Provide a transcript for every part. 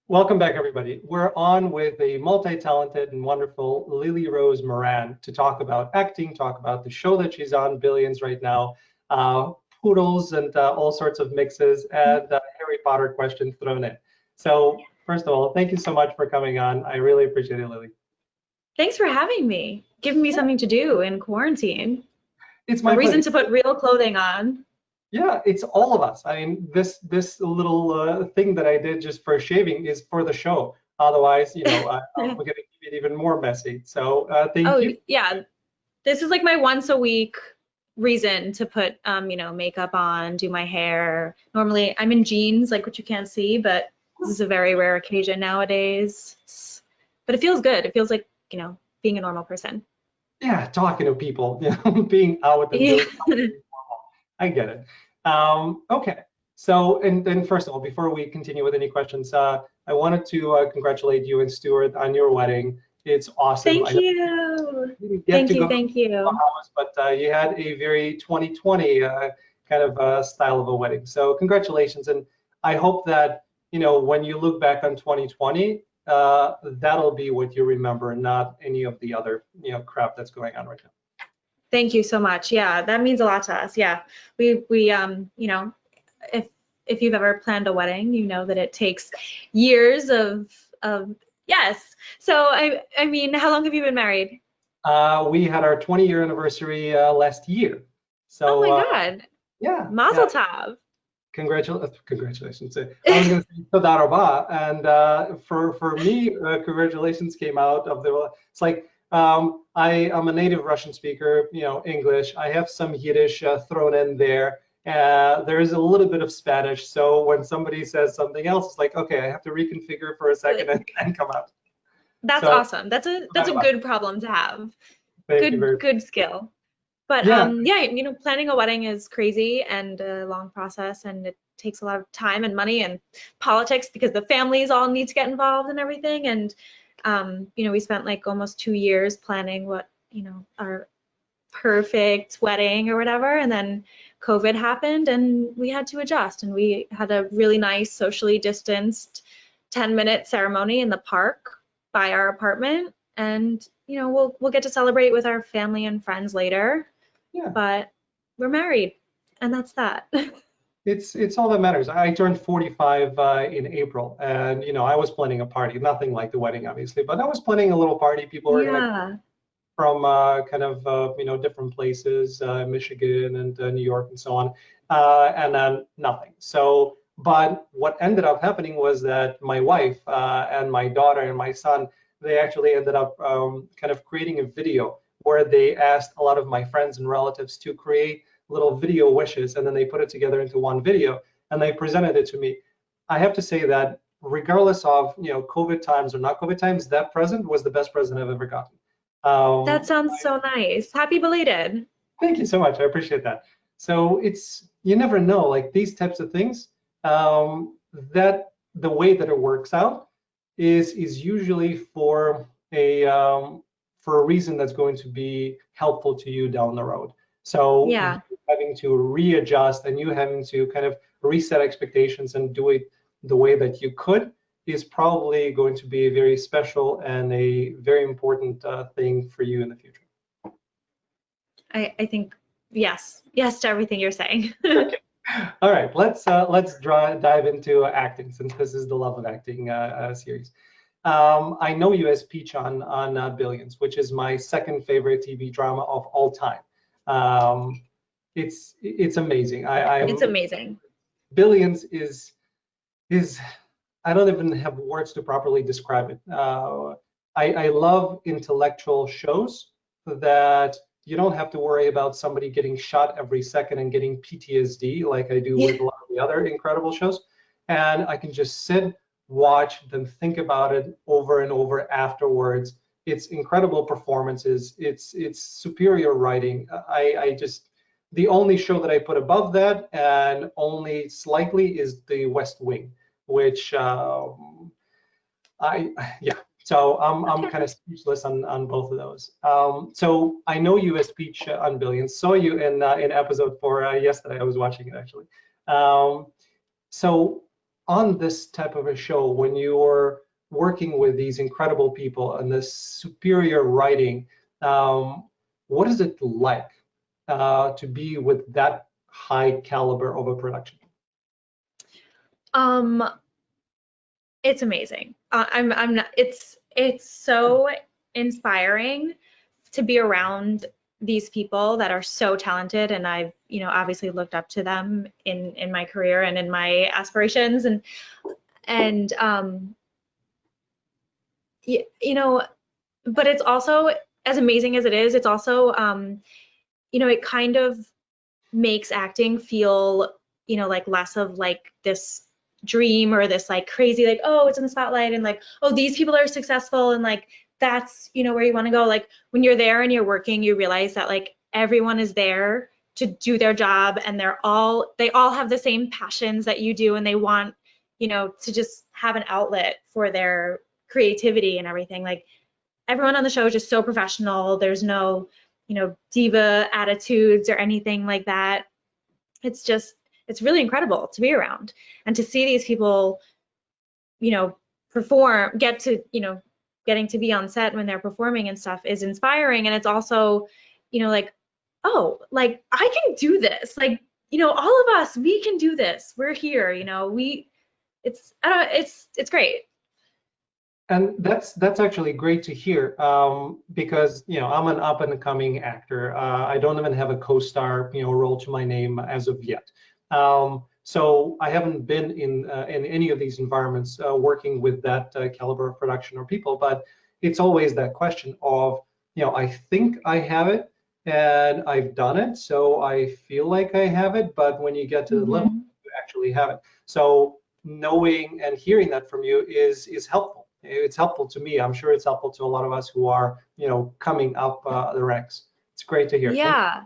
Welcome back, everybody. We're on with a multi-talented and wonderful Lilly Rose Moran to talk about acting, talk about the show that she's on, Billions right now, poodles and all sorts of mixes, and Harry Potter questions thrown in. So first of all, thank you so much for coming on. I really appreciate it, Lily. Thanks for having me, giving me something to do in quarantine. It's A my reason pleasure. to put real clothing on. Yeah, it's all of us. I mean, this little thing that I did just for shaving is for the show. Otherwise, we're gonna keep it even more messy. So thank Oh, you. yeah. This is like my once a week reason to put, makeup on, do my hair. Normally, I'm in jeans, like what you can't see, but this is a very rare occasion nowadays. But it feels good. It feels like, being a normal person. Yeah, talking to people, being out and Yeah. doing something. I get it. Okay. So, and then first of all, before we continue with any questions, I wanted to congratulate you and Stuart on your wedding. It's awesome. I Thank know you. you didn't get Thank to you. go to Thank you. Bahamas, but you had a very 2020 kind of style of a wedding. So, congratulations. And I hope that, when you look back on 2020, that'll be what you remember, not any of the other, crap that's going on right now. Thank you so much. Yeah, that means a lot to us. Yeah, we if you've ever planned a wedding, you know that it takes years of yes. So I mean, how long have you been married? We had our 20-year anniversary last year. Oh So my God, yeah, yeah. Mazel Tov. Congratulations. I was going to say Toda Rabah, and for me, congratulations came out of the. It's like I am a native Russian speaker, English. I have some Yiddish thrown in there. There is a little bit of Spanish, so when somebody says something else, it's like, okay, I have to reconfigure for a second and come out. That's So awesome. That's Toda a Rabah. good problem to have. Thank you very much. Good skill. But Yeah, yeah, planning a wedding is crazy and a long process, and it takes a lot of time and money and politics because the families all need to get involved and everything. And we spent like almost 2 years planning what, our perfect wedding or whatever, and then COVID happened and we had to adjust, and we had a really nice socially distanced 10-minute ceremony in the park by our apartment, and we'll get to celebrate with our family and friends later, yeah. but we're married, and that's that. It's all that matters. I turned 45 in April, and I was planning a party, nothing like the wedding, obviously, but I was planning a little party. People were gonna Yeah. from kind of different places, Michigan and New York and so on, and then nothing. So, but what ended up happening was that my wife and my daughter and my son, they actually ended up kind of creating a video where they asked a lot of my friends and relatives to create little video wishes, and then they put it together into one video and they presented it to me. I have to say that regardless of COVID times or not COVID times, that present was the best present I've ever gotten. That Um, sounds so nice. Happy belated. Thank you so much. I appreciate that. So you never know, like these types of things, that the way that it works out is usually for a reason that's going to be helpful to you down the road. So you Yeah. having to readjust and you having to kind of reset expectations and do it the way that you could is probably going to be a very special and a very important thing for you in the future. I think yes to everything you're saying. Okay. All right, let's dive into acting since this is the Love of Acting series. I know you as Peach on Billions, which is my second favorite TV drama of all time. Um, it's amazing. It's I'm amazing. Billions is I don't even have words to properly describe it. I love intellectual shows that you don't have to worry about somebody getting shot every second and getting PTSD like I do Yeah. with a lot of the other incredible shows. And I can just sit, watch, then think about it over and over afterwards. It's incredible performances. It's superior writing. I just the only show that I put above that and only slightly is The West Wing, which I yeah. So I'm Okay. kind of speechless on both of those. So I know you as Peach on Billions. Saw you in episode 4 yesterday. I was watching it actually. So on this type of a show, when you're working with these incredible people and this superior writing, what is it like to be with that high caliber of a production? It's amazing. I'm not, it's so inspiring to be around these people that are so talented, and I've, you know, obviously looked up to them in my career and in my aspirations, and you know, but it's also, as amazing as it is, it's also you know, it kind of makes acting feel, you know, like less of like this dream or this like crazy, like, oh, it's in the spotlight and like, oh, these people are successful and like that's, you know, where you want to go. Like when you're there and you're working, you realize that like everyone is there to do their job, and they all have the same passions that you do, and they want, you know, to just have an outlet for their creativity and everything. Like everyone on the show is just so professional. There's no, you know, diva attitudes or anything like that. It's just, it's really incredible to be around and to see these people, you know, perform, get to, you know, getting to be on set when they're performing and stuff is inspiring. And it's also, you know, like, oh, like I can do this. Like, you know, all of us, we can do this. We're here, you know, it's great. And that's actually great to hear, because you know I'm an up and coming actor. I don't even have a co-star, you know, role to my name as of yet. So I haven't been in any of these environments working with that caliber of production or people. But it's always that question of, you know, I think I have it and I've done it, so I feel like I have it. But when you get to the level, you actually have it. So knowing and hearing that from you is helpful. It's helpful to me. I'm sure it's helpful to a lot of us who are, you know, coming up the ranks. It's great to hear. Yeah.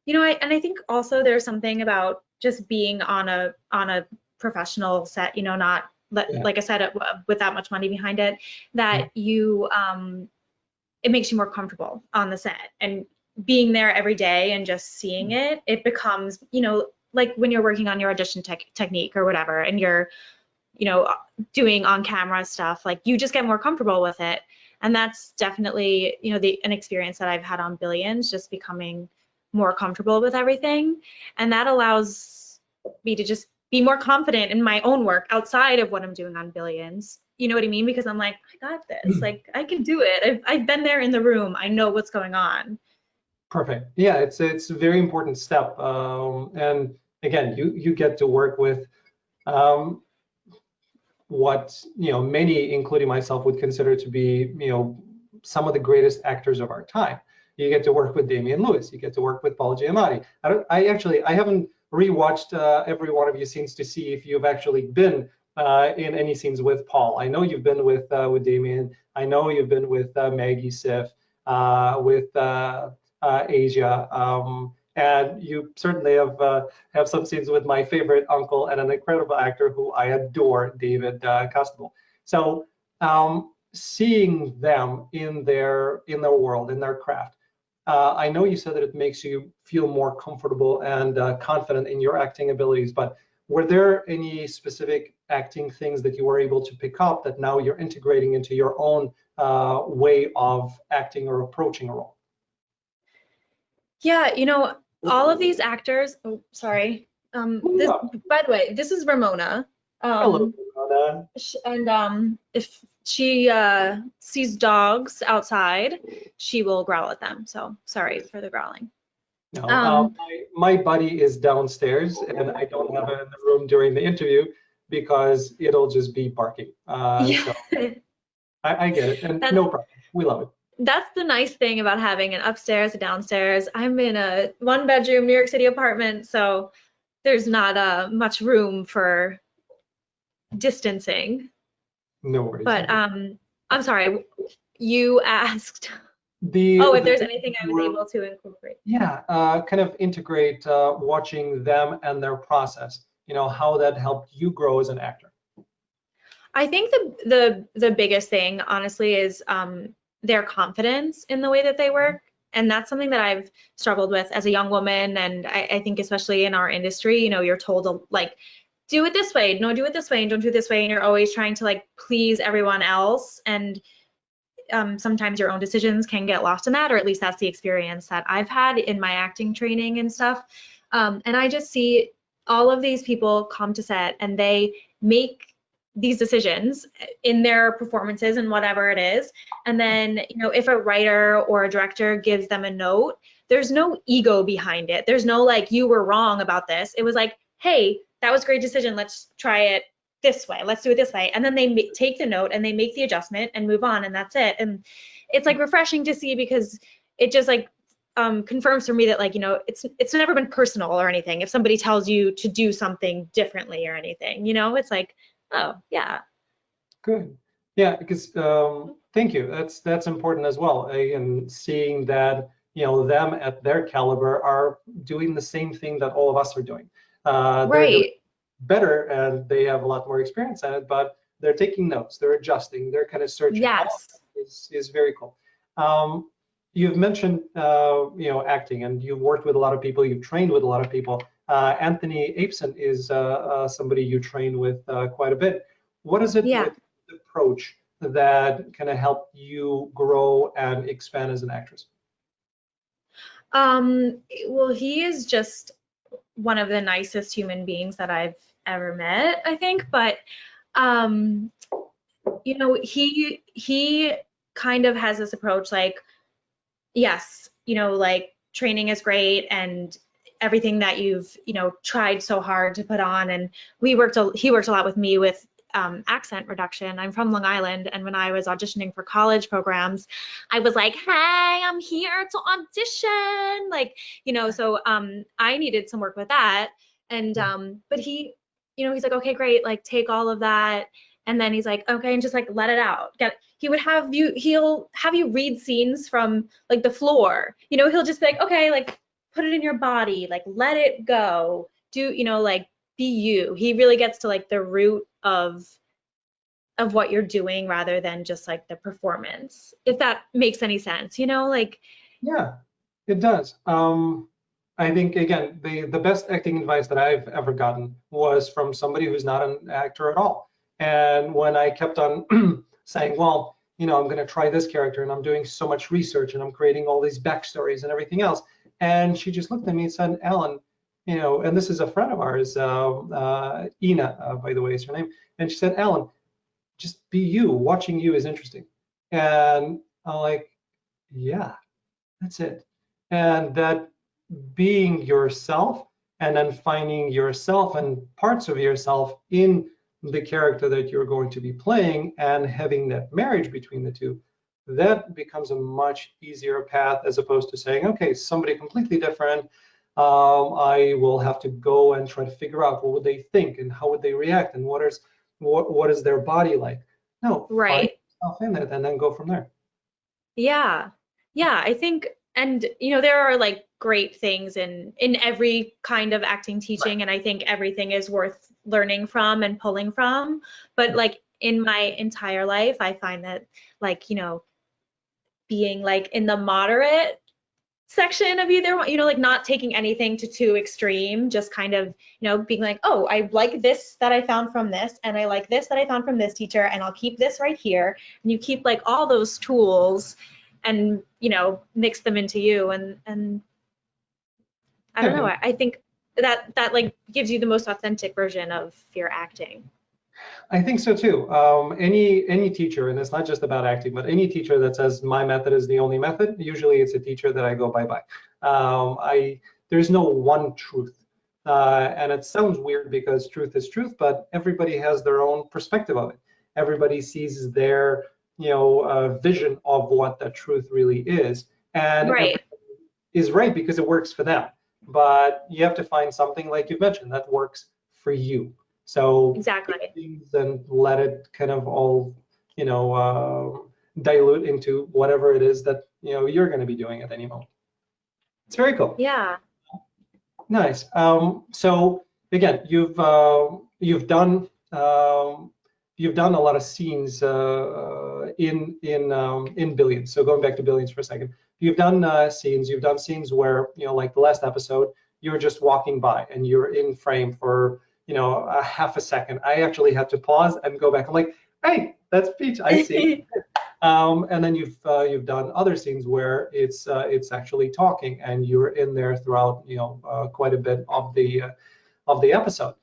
You know, I think also there's something about just being on a professional set, you know, not Yeah. like I said, with that much money behind it, that you it makes you more comfortable on the set, and being there every day and just seeing it, it becomes, you know, like when you're working on your audition technique or whatever, and you're, you know, doing on camera stuff, like you just get more comfortable with it. And that's definitely, you know, an experience that I've had on Billions, just becoming more comfortable with everything. And that allows me to just be more confident in my own work outside of what I'm doing on Billions. You know what I mean? Because I'm like, I got this. Like I can do it. I've been there in the room. I know what's going on. Perfect. Yeah, it's a very important step. And again, you get to work with um, what, you know, many, including myself, would consider to be, you know, some of the greatest actors of our time. You get to work with Damian Lewis. You get to work with Paul Giamatti. I haven't rewatched every one of your scenes to see if you've actually been in any scenes with Paul. I know you've been with Damian. I know you've been with Maggie Siff, with Asia. And you certainly have some scenes with my favorite uncle and an incredible actor who I adore, David Costabile. So seeing them in their world, in their craft, I know you said that it makes you feel more comfortable and confident in your acting abilities, but were there any specific acting things that you were able to pick up that now you're integrating into your own way of acting or approaching a role? Yeah, you know, all of these actors, oh, sorry. This, by the way, this is Ramona. Hello, Ramona. And if she sees dogs outside, she will growl at them. So sorry for the growling. No, my buddy is downstairs, and I don't have it in the room during the interview because it'll just be barking. Yeah. So I get it, and That's, no problem. We love it. that's the nice thing about having an upstairs, a downstairs. I'm in a one-bedroom New York City apartment, so there's not much room for distancing. No worries. But I'm sorry, you asked, The oh, if the there's thing anything I you was were, able to incorporate. yeah, kind of integrate watching them and their process. You know how that helped you grow as an actor. I think the biggest thing, honestly, is their confidence in the way that they work. And that's something that I've struggled with as a young woman. And I think especially in our industry, you know, you're told to like do it this way, no, do it this way, and don't do it this way, and you're always trying to like please everyone else, and sometimes your own decisions can get lost in that, or at least that's the experience that I've had in my acting training and stuff. And I just see all of these people come to set and they make these decisions in their performances and whatever it is. And then, you know, if a writer or a director gives them a note, there's no ego behind it. There's no like, you were wrong about this. It was like, hey, that was a great decision. Let's try it this way. Let's do it this way. And then they take the note and they make the adjustment and move on, and that's it. And it's like refreshing to see, because it just like confirms for me that, like, you know, it's never been personal or anything. If somebody tells you to do something differently or anything, you know, it's like, oh yeah. Good. Yeah, because thank you. That's important as well. And seeing that, you know, them at their caliber are doing the same thing that all of us are doing. They're doing Right. better and they have a lot more experience at it, but they're taking notes, they're adjusting, they're kind of searching. All of Yes. that is very cool. You've mentioned you know, acting, and you've worked with a lot of people, you've trained with a lot of people. Anthony Apson is somebody you train with quite a bit. What is it Yeah. with the approach that kind of helped you grow and expand as an actress? Well, he is just one of the nicest human beings that I've ever met, I think. But um, you know, he kind of has this approach like, yes, you know, like training is great and everything that you've, you know, tried so hard to put on. And he worked a lot with me with accent reduction. I'm from Long Island, and when I was auditioning for college programs, I was like, hey, I'm here to audition, like, you know. So I needed some work with that. And but he, you know, he's like, okay, great, like take all of that. And then he's like, okay, and just like let it out. He'll have you read scenes from like the floor. You know, he'll just be like, okay, like put it in your body, like let it go. Do, you know, like be you. He really gets to like the root of what you're doing rather than just like the performance. If that makes any sense, you know, like Yeah, it does. I think again, the best acting advice that I've ever gotten was from somebody who's not an actor at all. And when I kept on saying, well, you know, I'm going to try this character, and I'm doing so much research, and I'm creating all these backstories and everything else, and she just looked at me and said, Alan, you know, and this is a friend of ours, Ina, by the way, is her name, and she said, Alan, just be you. Watching you is interesting. And I'm like, yeah, that's it. And that being yourself, and then finding yourself and parts of yourself in the character that you're going to be playing, and having that marriage between the two, that becomes a much easier path, as opposed to saying, okay, somebody completely different. I will have to go and try to figure out what would they think and how would they react and what is their body like. No, find right. yourself in it and then go from there. Yeah. Yeah, I think, and you know, there are like great things in every kind of acting teaching, and I think everything is worth learning from and pulling from. But like in my entire life, I find that, like, you know, being like in the moderate section of either one, you know, like not taking anything to too extreme, just kind of, you know, being like, oh, I like this that I found from this, and I like this that I found from this teacher, and I'll keep this right here. And you keep like all those tools and, you know, mix them into you. And I don't know, Yeah, I think that like gives you the most authentic version of your acting. I think so too. Any teacher, and it's not just about acting, but any teacher that says my method is the only method, usually it's a teacher that I go bye-bye. There's no one truth. And it sounds weird because truth is truth, but everybody has their own perspective of it. Everybody sees their, you know, vision of what that truth really is. And Right. everybody is right because it works for them. But you have to find something, like you mentioned, that works for you. So Exactly. things and let it kind of all, you know, dilute into whatever it is that, you know, you're going to be doing at any moment. It's very cool. Yeah. Nice. So again, you've done a lot of scenes in Billions. So going back to Billions for a second, you've done scenes. You've done scenes where, you know, like the last episode, you were just walking by and you're in frame for, a half a second. I actually had to pause and go back. I'm like, hey, that's Peach. I see. And then you've done other scenes where it's actually talking, and you're in there throughout quite a bit of the episode.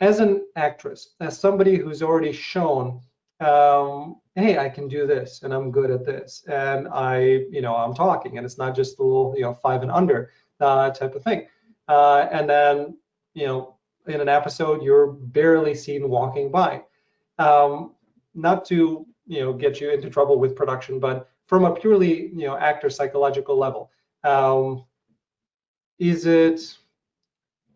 As an actress, as somebody who's already shown, hey, I can do this, and I'm good at this, and I'm talking, and it's not just a little 5 and under type of thing. And then in an episode, you're barely seen walking by. Not to get you into trouble with production, but from a purely actor psychological level,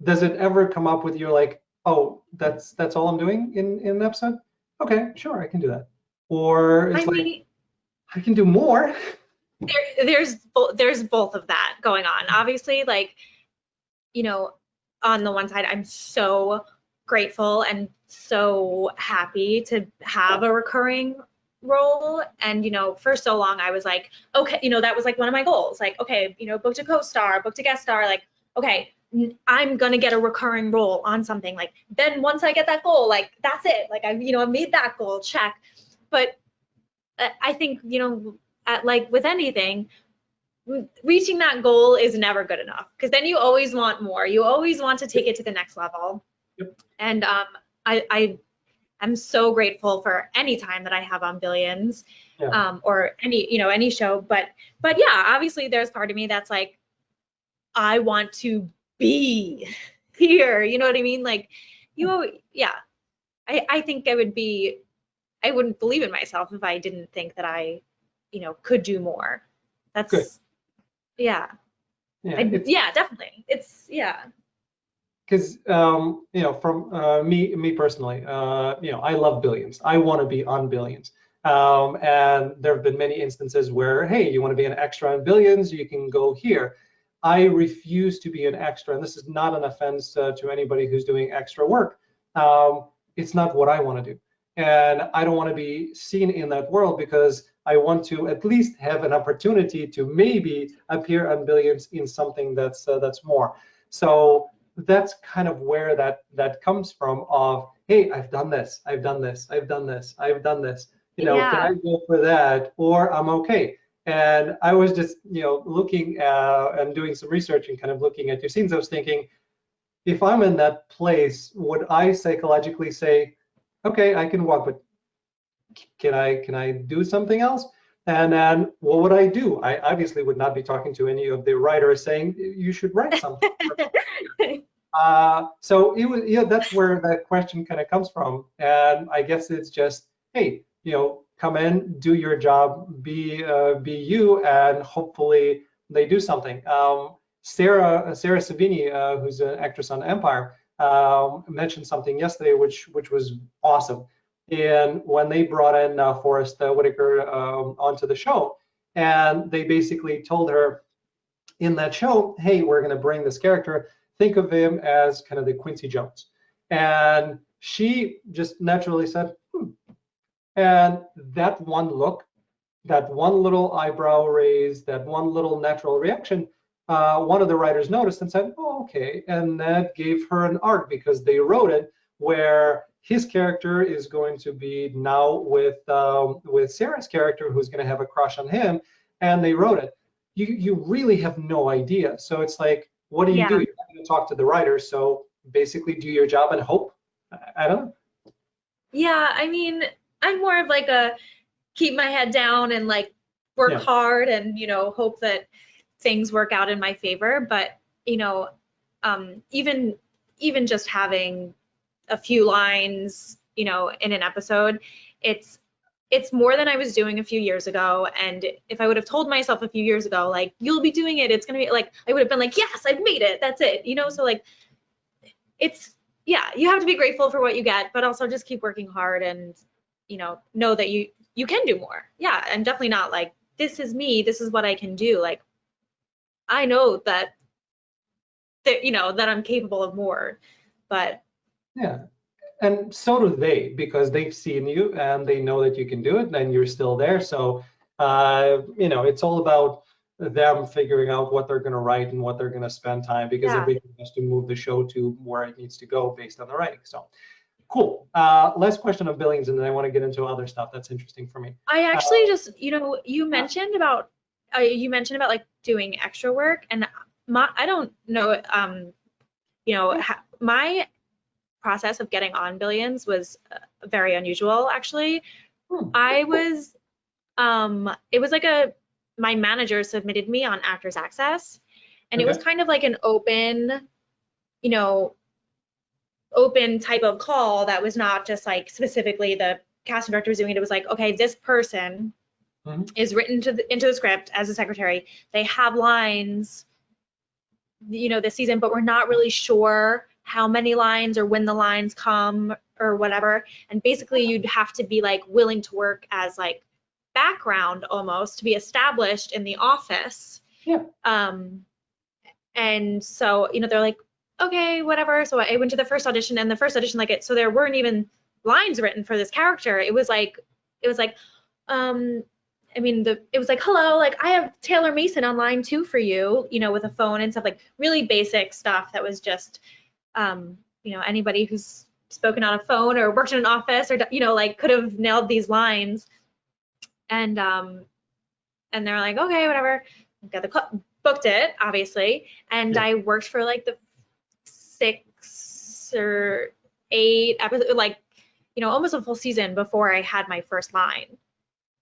does it ever come up with you like, oh, that's all I'm doing in an episode? Okay, sure, I can do that. Or it's I can do more. There's both of that going on. Obviously, like, on the one side, I'm so grateful and so happy to have a recurring role. And for so long I was like, okay, that was like one of my goals, like, okay, booked a co-star, booked a guest star, like, okay, I'm gonna get a recurring role on something. Like, then once I get that goal, like, that's it, like, I made that goal, check. But I think like with anything, reaching that goal is never good enough, because then you always want more. You always want to take it to the next level. Yep. And I'm so grateful for any time that I have on Billions, or any show. But yeah, obviously there's part of me that's like, I want to be here. You know what I mean? Like, I think I wouldn't believe in myself if I didn't think that I, could do more. That's good. Yeah, definitely. It's because from me personally, I love Billions. I want to be on Billions. And there have been many instances where, hey, you want to be an extra on Billions, you can go here. I refuse to be an extra, and this is not an offense to anybody who's doing extra work. It's not what I want to do, and I don't want to be seen in that world, because I want to at least have an opportunity to maybe appear on Billions in something that's more. So that's kind of where that comes from. Of, hey, I've done this, I've done this, I've done this, I've done this. Can I go for that, or I'm okay? And I was just looking and doing some research and kind of looking at your scenes. I was thinking, if I'm in that place, would I psychologically say, okay, I can walk, but can I do something else? And then what would I do? I obviously would not be talking to any of the writers saying you should write something. So it was, that's where that question kind of comes from. And I guess it's just, hey, come in, do your job, be you, and hopefully they do something. Sarah Savini, who's an actress on Empire, mentioned something yesterday, which was awesome. And when they brought in Forrest Whitaker onto the show, and they basically told her in that show, hey, we're going to bring this character. Think of him as kind of the Quincy Jones. And she just naturally said, And that one look, that one little eyebrow raise, that one little natural reaction, one of the writers noticed and said, oh, okay. And that gave her an arc, because they wrote it where his character is going to be now with Sarah's character, who's going to have a crush on him. And they wrote it. You really have no idea. So it's like, what do you do? You're not going to talk to the writers. So basically do your job and hope. I don't know. Yeah, I mean, I'm more of like a keep my head down and like work hard and, hope that things work out in my favor. But, even just having a few lines, in an episode, it's more than I was doing a few years ago. And if I would have told myself a few years ago, like, you'll be doing it, it's going to be like, I would have been like, yes, I've made it. That's it. So like, you have to be grateful for what you get, but also just keep working hard and, know that you can do more. Yeah. I'm definitely not like, this is me, this is what I can do. Like, I know that I'm capable of more, but. Yeah. And so do they, because they've seen you and they know that you can do it and you're still there. So, it's all about them figuring out what they're going to write and what they're going to spend time, because Yeah. everything has to move the show to where it needs to go based on the writing. So cool. Last question of Billions, and then I want to get into other stuff that's interesting for me. I actually just, you mentioned about like doing extra work, and I don't know, my process of getting on Billions was very unusual, actually. I was, it was like my manager submitted me on Actors Access, and it was kind of like an open type of call that was not just like specifically the casting director was doing it. It was like, okay, this person is written into the script as a secretary. They have lines, this season, but we're not really sure how many lines or when the lines come or whatever. And basically you'd have to be like willing to work as like background almost to be established in the office. Yeah. And so, they're like, okay, whatever. So I went to the first audition, and the first audition, like so there weren't even lines written for this character. It was like, it was like, hello, like I have Taylor Mason on line 2 for you, with a phone and stuff, like really basic stuff that was just, anybody who's spoken on a phone or worked in an office or, like could have nailed these lines. And they're like, okay, whatever. Got booked it, obviously. And I worked for like the 6 or 8 episodes, like, almost a full season before I had my first line.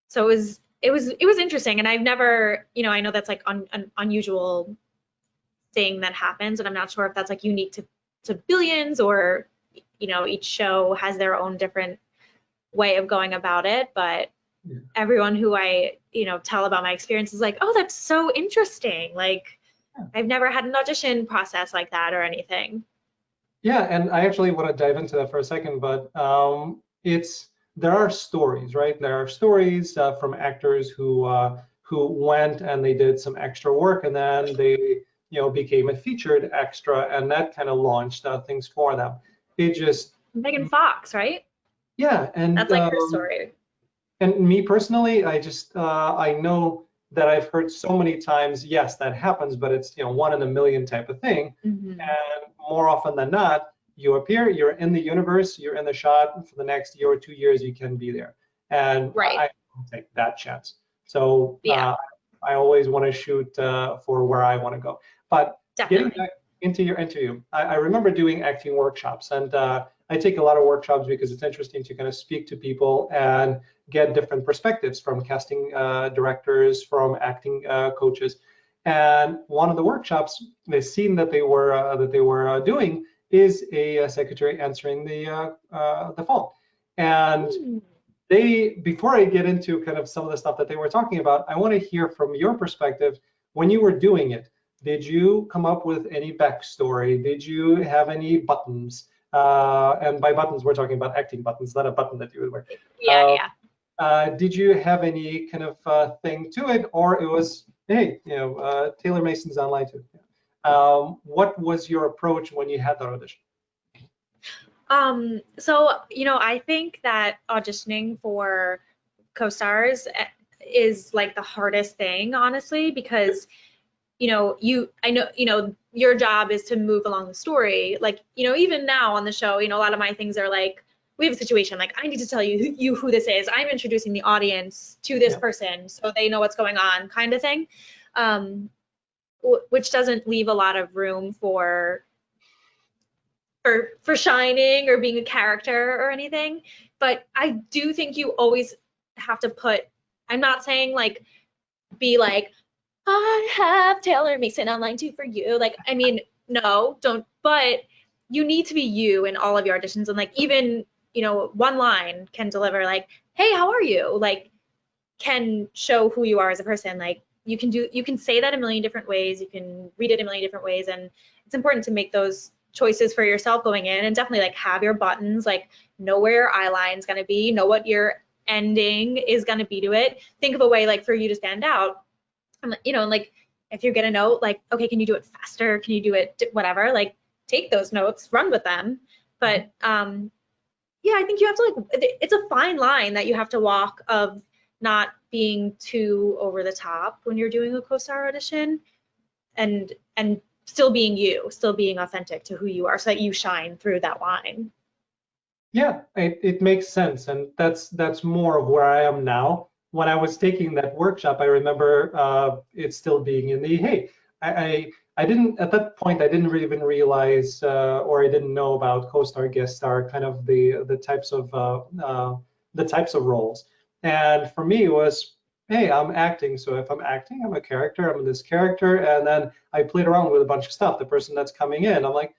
So it was interesting. And I've never, I know that's like an unusual thing that happens, and I'm not sure if that's like unique to Billions, or, each show has their own different way of going about it. But everyone who I, tell about my experience is like, oh, that's so interesting. Like, I've never had an audition process like that or anything. Yeah, and I actually want to dive into that for a second, but there are stories, right? There are stories from actors who went and they did some extra work, and then they became a featured extra, and that kind of launched things for them. It just Megan Fox, right? Yeah, and that's like her story. And me personally, I know that I've heard so many times, yes, that happens, but it's 1 in a million type of thing. And more often than not, you appear, you're in the universe, you're in the shot for the next year or 2 years, you can be there. And I don't take that chance. So I always want to shoot for where I want to go. But getting back into your interview, I remember doing acting workshops, and I take a lot of workshops because it's interesting to kind of speak to people and get different perspectives from casting directors, from acting coaches. And one of the workshops, the scene that they were doing is a secretary answering the phone. And before I get into kind of some of the stuff that they were talking about, I want to hear from your perspective. When you were doing it, did you come up with any backstory? Did you have any buttons? And by buttons, we're talking about acting buttons, not a button that you would wear. Did you have any kind of thing to it, or it was, hey, Taylor Mason's online too? What was your approach when you had that audition? So, I think that auditioning for co-stars is like the hardest thing, honestly, because I know, your job is to move along the story. Like, even now on the show, a lot of my things are like, we have a situation, like, I need to tell you who this is. I'm introducing the audience to this person so they know what's going on, kind of thing, which doesn't leave a lot of room for shining or being a character or anything. But I do think you always have to I'm not saying like, be like, I have Taylor Mason on line 2 for you. Like, I mean, no, don't, but you need to be you in all of your auditions. And like, even, one line can deliver like, hey, how are you? Like, can show who you are as a person. Like, you can say that a million different ways. You can read it a million different ways. And it's important to make those choices for yourself going in, and definitely like have your buttons, like know where your eye line's going to be, know what your ending is going to be to it. Think of a way like for you to stand out. Like if you get a note, like, okay, can you do it faster? Can you do it whatever? Like, take those notes, run with them. But I think you have to it's a fine line that you have to walk of not being too over the top when you're doing a co-star audition, and still being you, still being authentic to who you are, so that you shine through that line. Yeah, it makes sense, and that's more of where I am now. When I was taking that workshop, I remember it still being in the, hey, I didn't, at that point, I didn't even realize or I didn't know about co-star, guest star, kind of the types of roles. And for me, it was, hey, I'm acting, so if I'm acting, I'm a character, I'm this character, and then I played around with a bunch of stuff. The person that's coming in, I'm like,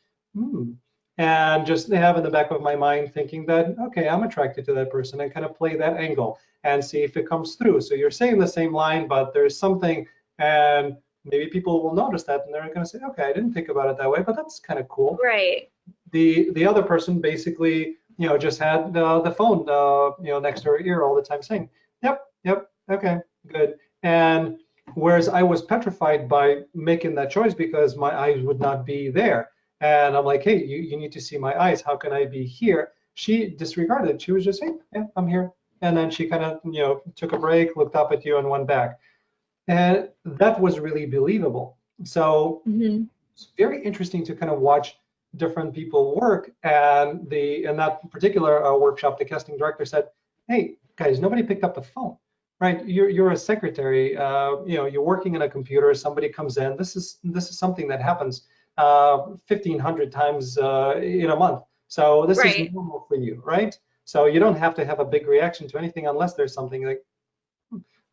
and just have in the back of my mind thinking that, okay, I'm attracted to that person, and kind of play that angle and see if it comes through. So you're saying the same line, but there's something, and maybe people will notice that, and they're going to say, okay, I didn't think about it that way, but that's kind of cool. Right. The other person basically, just had the phone, next to her ear all the time, saying, yep, okay, good. And whereas I was petrified by making that choice because my eyes would not be there. And I'm like, hey, you need to see my eyes. How can I be here? She disregarded it. She was just, hey, yeah, I'm here. And then she kind of, took a break, looked up at you, and went back. And that was really believable. So it's very interesting to kind of watch different people work. And in that particular workshop, the casting director said, hey, guys, nobody picked up the phone. Right, you're a secretary. You're working in a computer. Somebody comes in. This is something that happens 1,500 times in a month. So this is normal for you, right? So you don't have to have a big reaction to anything unless there's something like,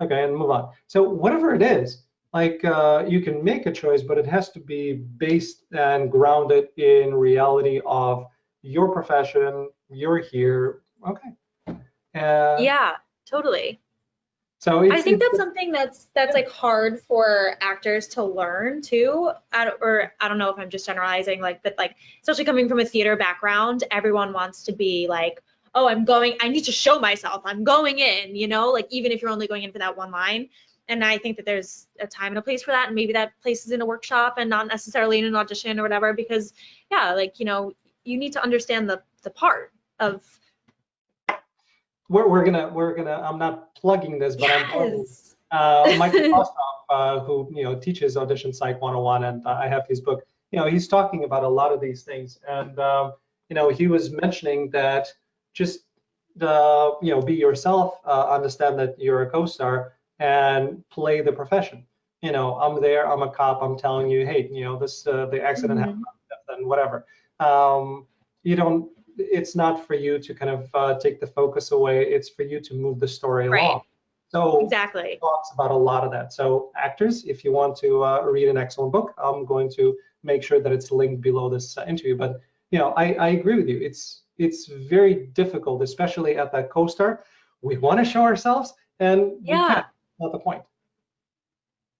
okay, and move on. So whatever it is, like you can make a choice, but it has to be based and grounded in reality of your profession. You're here, okay. Yeah, totally. So I think that's something that's like hard for actors to learn too. Or I don't know if I'm just generalizing, like, but like, especially coming from a theater background, everyone wants to be like, oh, I need to show myself. I'm going in, like even if you're only going in for that one line. And I think that there's a time and a place for that. And maybe that place is in a workshop and not necessarily in an audition or whatever, because yeah, like, you need to understand the part of. We're gonna I'm not plugging this, but I'm plugging Michael Kostoff, who teaches Audition Psych 101, and I have his book. He's talking about a lot of these things, and he was mentioning that just be yourself, understand that you're a co-star, and play the profession. I'm there, I'm a cop, I'm telling you, hey, this the accident happened, and whatever. You don't. It's not for you to kind of take the focus away. It's for you to move the story along. So exactly, it talks about a lot of that. So actors, if you want to read an excellent book, I'm going to make sure that it's linked below this interview. But I agree with you. It's very difficult, especially at that co-star. We want to show ourselves, and we can't. That's not the point.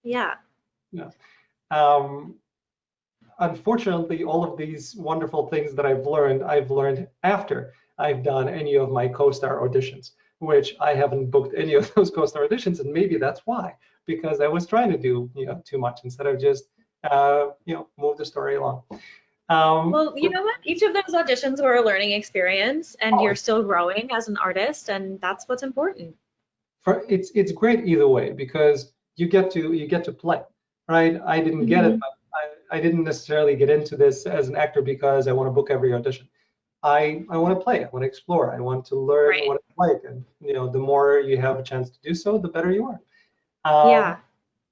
Yeah. Unfortunately, all of these wonderful things that I've learned after I've done any of my co-star auditions, which I haven't booked any of those co-star auditions, and maybe that's why, because I was trying to do too much instead of just move the story along. Well, you know what? Each of those auditions were a learning experience, and you're still growing as an artist, and that's what's important. It's great either way, because you get to play, right? I didn't get it, but I didn't necessarily get into this as an actor because I want to book every audition. I want to play. I want to explore. I want to learn what it's like, and the more you have a chance to do so, the better you are.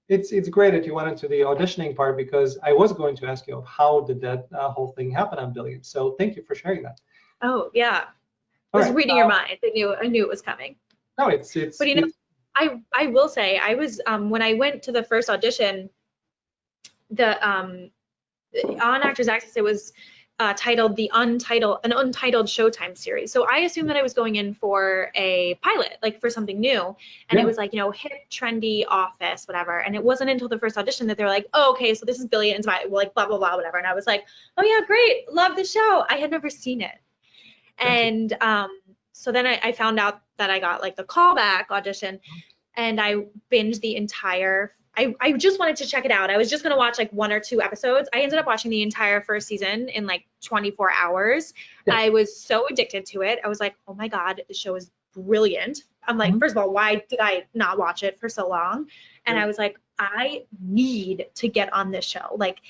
It's great that you went into the auditioning part, because I was going to ask you how did that whole thing happen on Billions. So thank you for sharing that. Oh yeah, I was reading your mind. I knew it was coming. No, it's. But I will say I was when I went to the first audition, on Actors Access, it was titled an untitled Showtime series. So I assumed that I was going in for a pilot, like for something new, and it was like hip, trendy office, whatever. And it wasn't until the first audition that they were like, oh, okay, so this is Billions, like blah blah blah, whatever. And I was like, oh yeah, great, love the show. I had never seen it, and so then I found out that I got like the callback audition, and I binged the entire. I just wanted to check it out. I was just going to watch like 1 or 2 episodes. I ended up watching the entire first season in like 24 hours. I was so addicted to it. I was like, oh my God, the show is brilliant. I'm like, first of all, why did I not watch it for so long? And I was like, I need to get on this show. Like,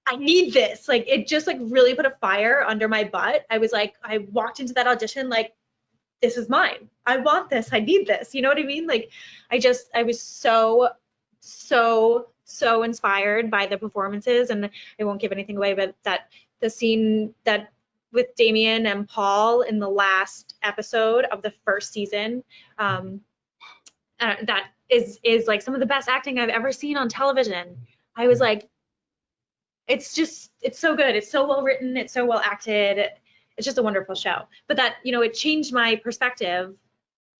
I need this. Like, it just like really put a fire under my butt. I was like, I walked into that audition like, this is mine. I want this. I need this. You know what I mean? Like, I was so inspired by the performances, and I won't give anything away, but that the scene that with Damien and Paul in the last episode of the first season, that is like some of the best acting I've ever seen on television. I was like, it's so good. It's so well written. It's so well acted. It's just a wonderful show. But that, it changed my perspective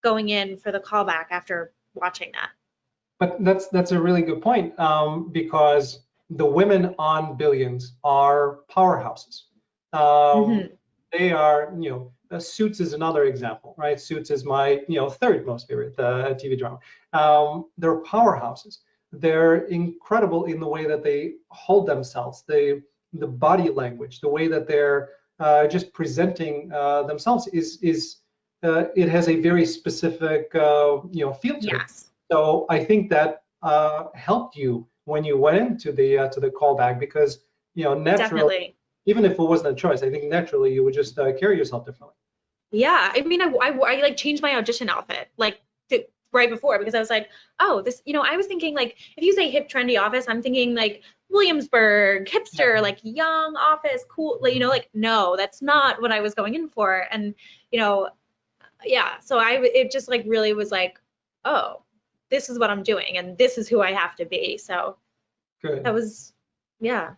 going in for the callback after watching that. But that's a really good point, because the women on Billions are powerhouses. They are, Suits is another example, right? Suits is my, third most favorite TV drama. They're powerhouses. They're incredible in the way that they hold themselves, the body language, the way that they're just presenting themselves is it has a very specific, feel to it. Yes. So I think that helped you when you went into the callback, because naturally, Definitely. even if it wasn't a choice, I think naturally you would just carry yourself differently. Yeah, I mean, I like changed my audition outfit like right before, because I was like, oh, this, I was thinking like, if you say hip trendy office, I'm thinking like Williamsburg hipster, like young office, cool, like no, that's not what I was going in for. And yeah, so it just like really was like, oh, this is what I'm doing, and this is who I have to be. So Good. that was, yeah.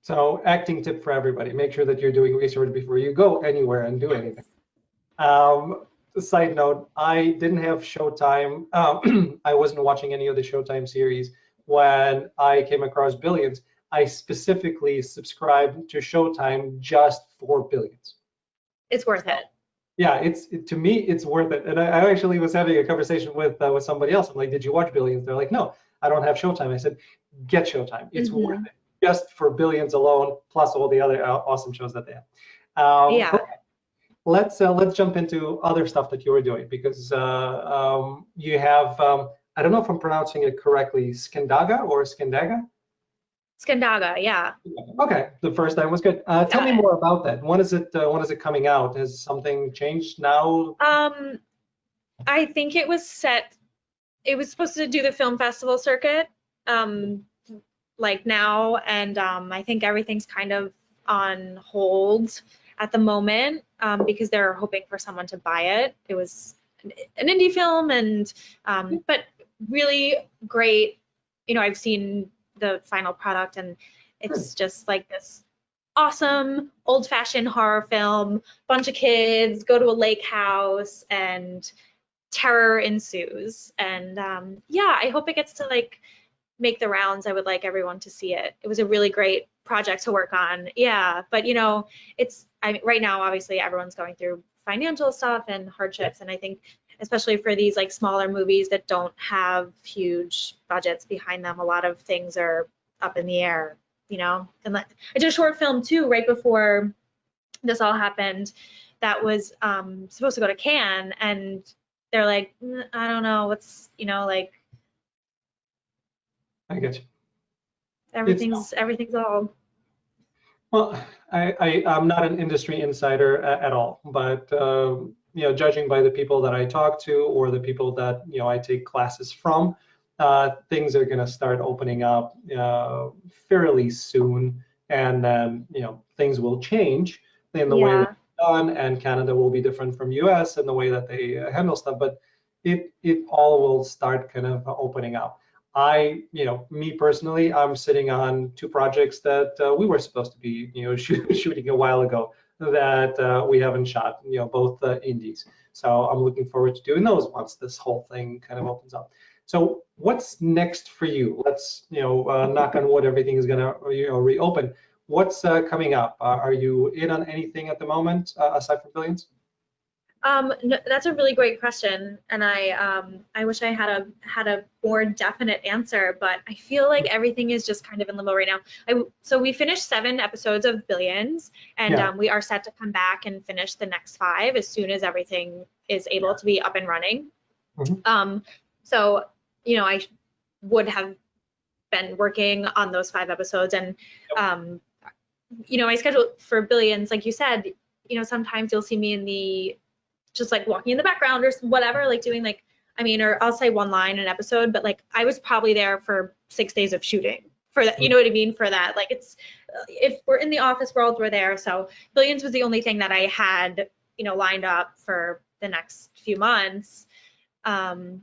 So acting tip for everybody: make sure that you're doing research before you go anywhere and do anything. Side note: I didn't have Showtime. I wasn't watching any of the Showtime series when I came across Billions. I specifically subscribed to Showtime just for Billions. It's worth it. Yeah, to me, it's worth it. And I actually was having a conversation with somebody else. I'm like, did you watch Billions? They're like, no, I don't have Showtime. I said, get Showtime. It's worth it just for Billions alone, plus all the other awesome shows that they have. Yeah. Okay. Let's jump into other stuff that you were doing, because you have, I don't know if I'm pronouncing it correctly, Skandaga or Skandaga? Skandaga, yeah. Okay, the first time was good. Tell me more about that. When is it coming out? Has something changed now? I think it was supposed to do the film festival circuit, like now, and I think everything's kind of on hold at the moment, because they're hoping for someone to buy it. It was an indie film, and but really great. I've seen the final product, and it's just like this awesome old-fashioned horror film. Bunch of kids go to a lake house, and terror ensues. And yeah, I hope it gets to like make the rounds. I would like everyone to see it. It was a really great project to work on. Yeah, but right now, obviously, everyone's going through financial stuff and hardships, and I think especially for these like smaller movies that don't have huge budgets behind them, a lot of things are up in the air, And I did a short film too right before this all happened that was supposed to go to Cannes, and they're like, I don't know, what's, like. I get you. Everything's all. Well, I'm not an industry insider at all, but judging by the people that I talk to or the people that I take classes from, things are going to start opening up fairly soon, and then things will change in the way that it's done, and Canada will be different from US in the way that they handle stuff, but it all will start kind of opening up. Me personally, I'm sitting on 2 projects that we were supposed to be, shooting a while ago that we haven't shot, both indies. So I'm looking forward to doing those once this whole thing kind of opens up. So what's next for you? Let's, knock on wood, everything is gonna, reopen. What's coming up? Are you in on anything at the moment aside from Billions? No, that's a really great question, and I wish I had a more definite answer, but I feel like everything is just kind of in limbo right now. So we finished 7 episodes of Billions, and we are set to come back and finish the next 5 as soon as everything is able to be up and running. So, you know, I would have been working on those 5 episodes, and you know, my schedule for Billions, like you said, you know, sometimes you'll see me in the just like walking in the background or whatever, like doing like, I mean, or I'll say one line an episode, but like I was probably there for 6 days of shooting for that, you know what I mean? For that, like it's, if we're in the office world, we're there. So Billions was the only thing that I had, you know, lined up for the next few months. And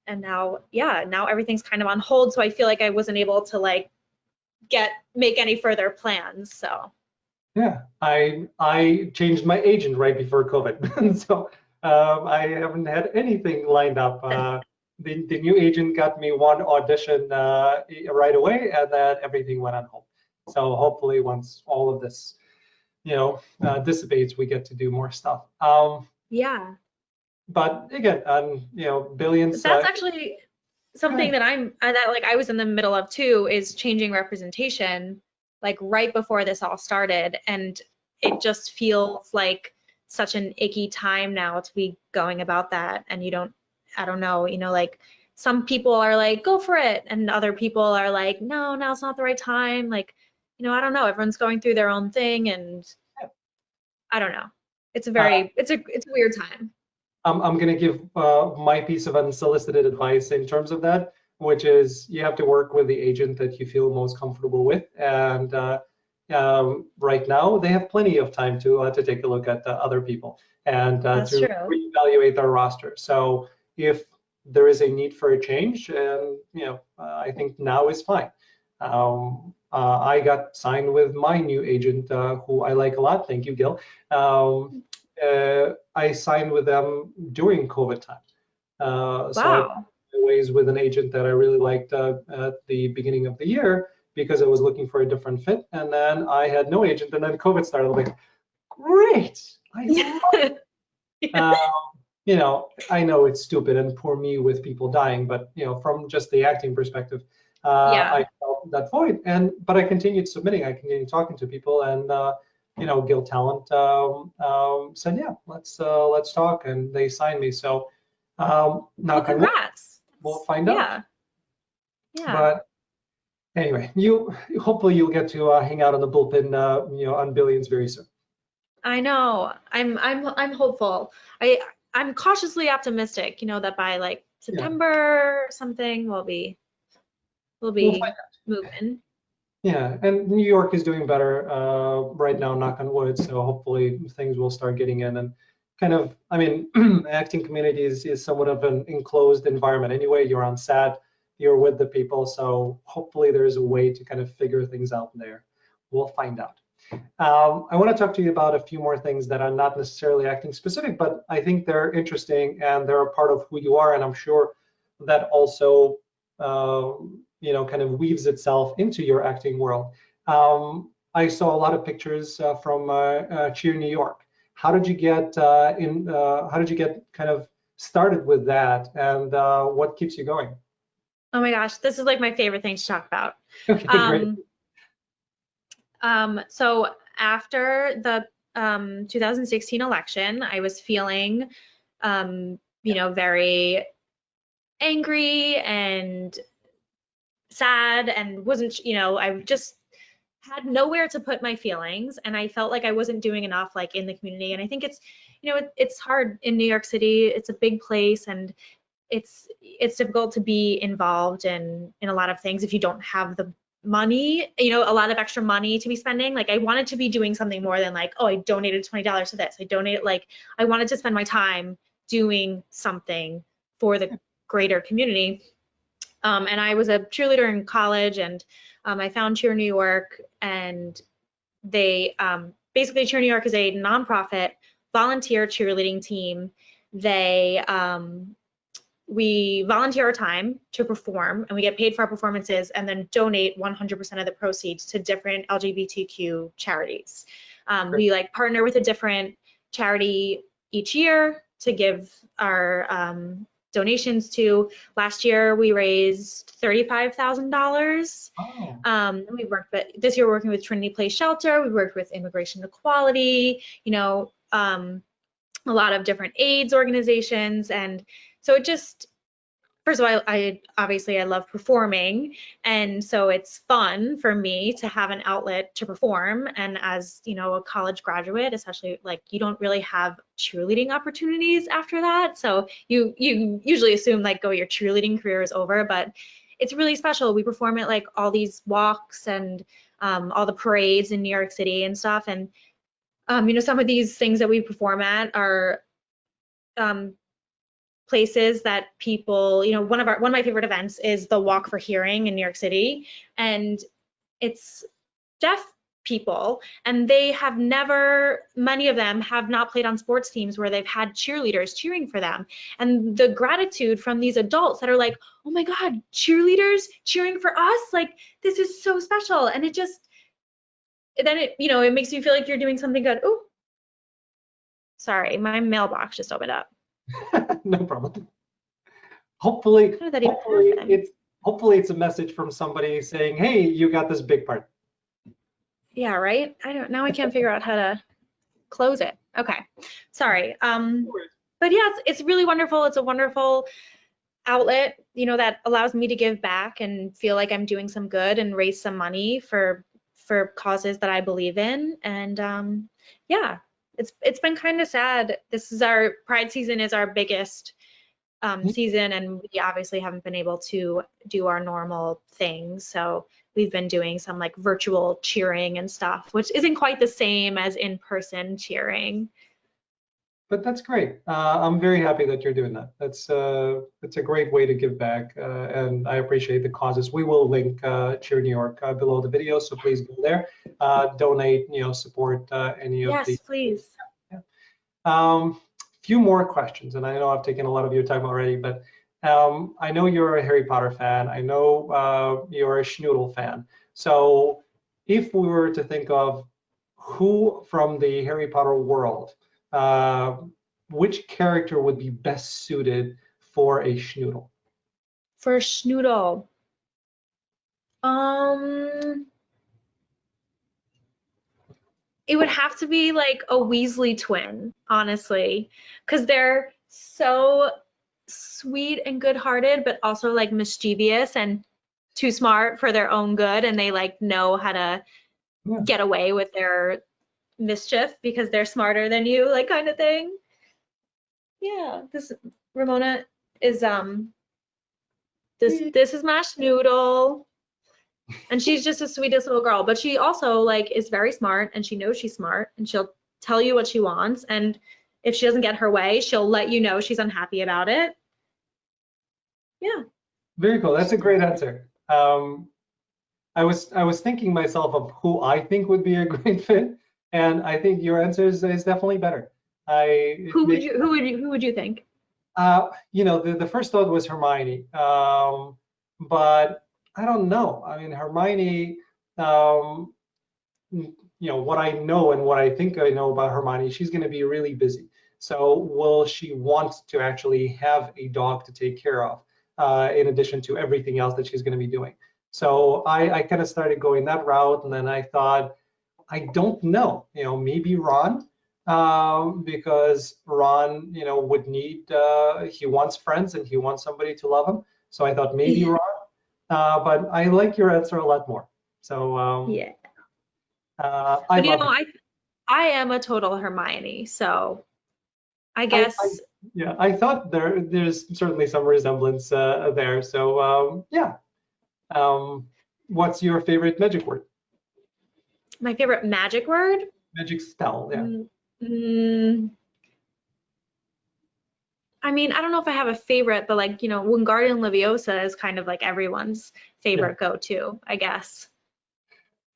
now, yeah, now everything's kind of on hold. So I feel like I wasn't able to like make any further plans. So yeah, I changed my agent right before COVID, so I haven't had anything lined up. The new agent got me one audition right away, and then everything went on hold. So hopefully, once all of this, dissipates, we get to do more stuff. yeah, But again, Billions. that's actually something that I was in the middle of too, is changing representation like right before this all started, and it just feels like such an icky time now to be going about that. And I don't know, you know, like some people are like, go for it, and other people are like, no, now's not the right time. Like, you know, I don't know, everyone's going through their own thing, and I don't know. It's a weird time. I'm going to give my piece of unsolicited advice in terms of that, which is you have to work with the agent that you feel most comfortable with. And right now, they have plenty of time to take a look at other people and That's to true. reevaluate their roster. So if there is a need for a change, and I think now is fine. I got signed with my new agent, who I like a lot. Thank you, Gil. I signed with them during COVID time. So I Wow. parted ways with an agent that I really liked at the beginning of the year because I was looking for a different fit. And then I had no agent, and then COVID started. I'm like, great. I love I know it's stupid and poor me with people dying, but from just the acting perspective, Yeah. I felt that void. But I continued submitting. I continued talking to people, and Gil Talent said, yeah, let's talk, and they signed me. So Well, knock on wood, congrats. we'll find out. Yeah. Yeah. But anyway, hopefully you'll get to hang out on the bullpen, on Billions very soon. I know. I'm hopeful. I'm cautiously optimistic, you know, that by like September or something we'll We'll find be out. moving. Yeah, and New York is doing better right now, knock on wood. So hopefully things will start getting in, and kind of, I mean, acting community is somewhat of an enclosed environment anyway. You're on set, you're with the people, so hopefully there's a way to kind of figure things out there. We'll find out. I want to talk to you about a few more things that are not necessarily acting specific, but I think they're interesting and they're a part of who you are, and I'm sure that also kind of weaves itself into your acting world. I saw a lot of pictures from Cheer New York. How did you get How did you get kind of started with that, and what keeps you going? Oh my gosh, this is like my favorite thing to talk about. Okay, great. So after the 2016 election, I was feeling, very angry and sad, and wasn't, I just had nowhere to put my feelings, and I felt like I wasn't doing enough like in the community. And I think it's, it's hard in New York City. It's a big place, and it's difficult to be involved in a lot of things if you don't have the money, a lot of extra money to be spending. Like I wanted to be doing something more than like, oh, I donated $20 to this. I wanted to spend my time doing something for the greater community. And I was a cheerleader in college, and I found Cheer New York, and they basically, Cheer New York is a nonprofit volunteer cheerleading team. We volunteer our time to perform, and we get paid for our performances, and then donate 100% of the proceeds to different LGBTQ charities. We like partner with a different charity each year to give our donations to. Last year we raised $35,000. Oh. This year we're working with Trinity Place Shelter. We worked with Immigration Equality, a lot of different AIDS organizations. And So it just, first of all, I obviously I love performing, and so it's fun for me to have an outlet to perform. And as you know, a college graduate, especially, like, you don't really have cheerleading opportunities after that. So you usually assume like, oh, your cheerleading career is over, but it's really special. We perform at like all these walks and all the parades in New York City and stuff. And you know, some of these things that we perform at are places that people, you know, one of my favorite events is the Walk for Hearing in New York City, and it's deaf people, and they have never, many of them have not played on sports teams where they've had cheerleaders cheering for them. And the gratitude from these adults that are like, oh my God, cheerleaders cheering for us, like, this is so special. And it just, then it, you know, it makes you feel like you're doing something good. Oh, sorry, my mailbox just opened up. No problem. Hopefully, How did that even happen? hopefully it's a message from somebody saying, hey, you got this big part. Yeah, right? Now I can't figure out how to close it. Okay, sorry. But yeah, it's really wonderful. It's a wonderful outlet, you know, that allows me to give back and feel like I'm doing some good and raise some money for causes that I believe in. And yeah, it's been kind of sad. This is our Pride season is our biggest season, and we obviously haven't been able to do our normal things. So we've been doing some like virtual cheering and stuff, which isn't quite the same as in-person cheering. But that's great. I'm very happy that you're doing that. That's a great way to give back, and I appreciate the causes. We will link Cheer New York below the video, so please go there, donate, you know, support any of the. Yes, please. Yeah. Few more questions, and I know I've taken a lot of your time already, but I know you're a Harry Potter fan. I know you're a Schnoodle fan. So if we were to think of who from the Harry Potter world, which character would be best suited for a Schnoodle? For Schnoodle, um, it would have to be like a Weasley twin, honestly, because they're so sweet and good-hearted, but also like mischievous and too smart for their own good, and they like know how to Yeah. get away with their mischief because they're smarter than you, like, kind of thing. Yeah, this Ramona is this is my Schnoodle. And she's just the sweetest little girl, but she also like is very smart, and she knows she's smart, and she'll tell you what she wants, and if she doesn't get her way, she'll let you know she's unhappy about it. Yeah. Very cool. That's a great answer. I was thinking myself of who I think would be a great fit, and I think your answer is definitely better. Who would you think? You know, the first thought was Hermione, but I don't know. I mean, Hermione, you know, what I know and what I think I know about Hermione, she's going to be really busy. So will she want to actually have a dog to take care of, in addition to everything else that she's going to be doing? So I kind of started going that route, and then I thought, I don't know, you know, maybe Ron, because Ron, you know, would need, he wants friends and he wants somebody to love him. So I thought maybe Ron, but I like your answer a lot more. So Yeah. I But you love know, it. I am a total Hermione, so I guess. Yeah, I thought there's certainly some resemblance there. So yeah. What's your favorite magic word? My favorite magic word? Magic spell, yeah. Mm, I mean, I don't know if I have a favorite, but like, you know, Wingardium Leviosa is kind of like everyone's Yeah, favorite go-to, I guess.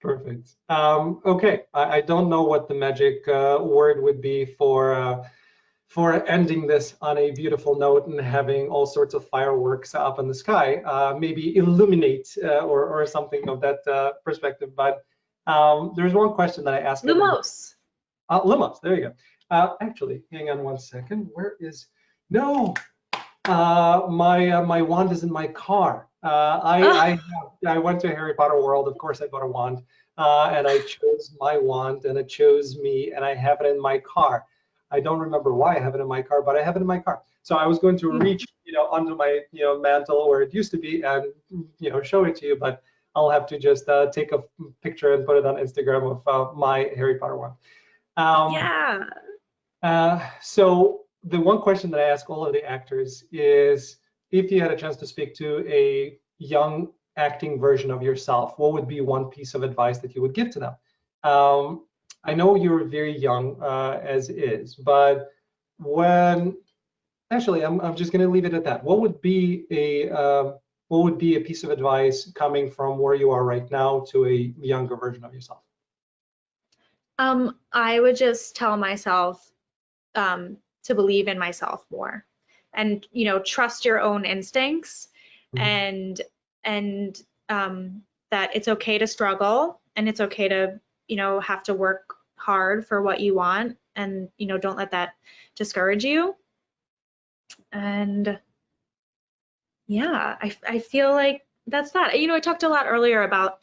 perfect. Okay, I don't know what the magic word would be for ending this on a beautiful note and having all sorts of fireworks up in the sky. Maybe illuminate or something of that perspective. But there's one question that I ask everybody. Lumos. Lumos, there you go. Actually, hang on one second. Where is? No, my wand is in my car. I went to Harry Potter World. Of course, I bought a wand, and I chose my wand, and it chose me, and I have it in my car. I don't remember why I have it in my car, but I have it in my car. So I was going to reach, under my, mantle where it used to be and, show it to you, but I'll have to just take a picture and put it on Instagram of my Harry Potter one. Yeah. So the one question that I ask all of the actors is, if you had a chance to speak to a young acting version of yourself, what would be one piece of advice that you would give to them? I know you're very young as is, but actually, I'm just going to leave it at that. What would be a piece of advice coming from where you are right now to a younger version of yourself? I would just tell myself to believe in myself more, and trust your own instincts, Mm-hmm. and that it's okay to struggle, and it's okay to have to work hard for what you want, and don't let that discourage you. And yeah, I feel like that's that. I talked a lot earlier about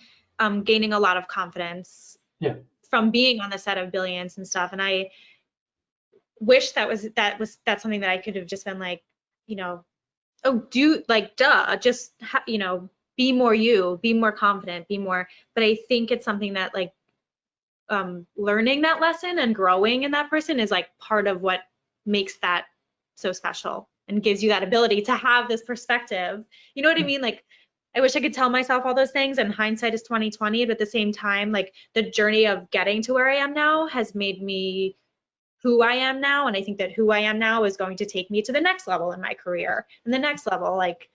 gaining a lot of confidence Yeah. from being on the set of Billions and stuff, and I wish that's something that I could have just been like, oh, do like, duh, just be more you, be more confident, be more. But I think it's something that like learning that lesson and growing in that person is like part of what makes that so special and gives you that ability to have this perspective. You know what I mean? Like, I wish I could tell myself all those things, and hindsight is 2020, but at the same time, like the journey of getting to where I am now has made me who I am now, and I think that who I am now is going to take me to the next level in my career, and the next level, like.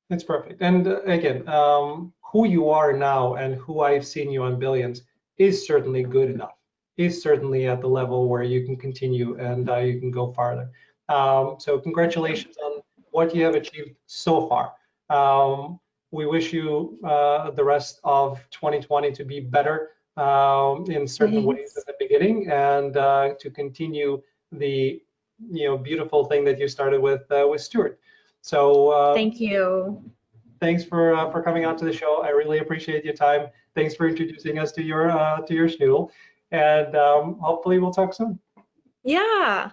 That's perfect. And again, who you are now and who I've seen you on Billions is certainly good enough. Is certainly at the level where you can continue and you can go farther. So congratulations on what you have achieved so far. We wish you the rest of 2020 to be better in certain ways at Thanks. the beginning, and to continue the beautiful thing that you started with Stuart. So Thank you. thanks for coming on to the show. I really appreciate your time. Thanks for introducing us to your Schnoodle, and hopefully we'll talk soon. Yeah.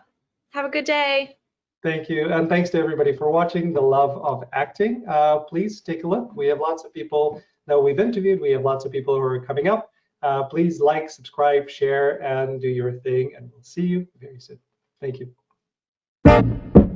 Have a good day. Thank you, and thanks to everybody for watching The Love of Acting. Please take a look. We have lots of people that we've interviewed. We have lots of people who are coming up. Please like, subscribe, share, and do your thing, and we'll see you very soon. Thank you.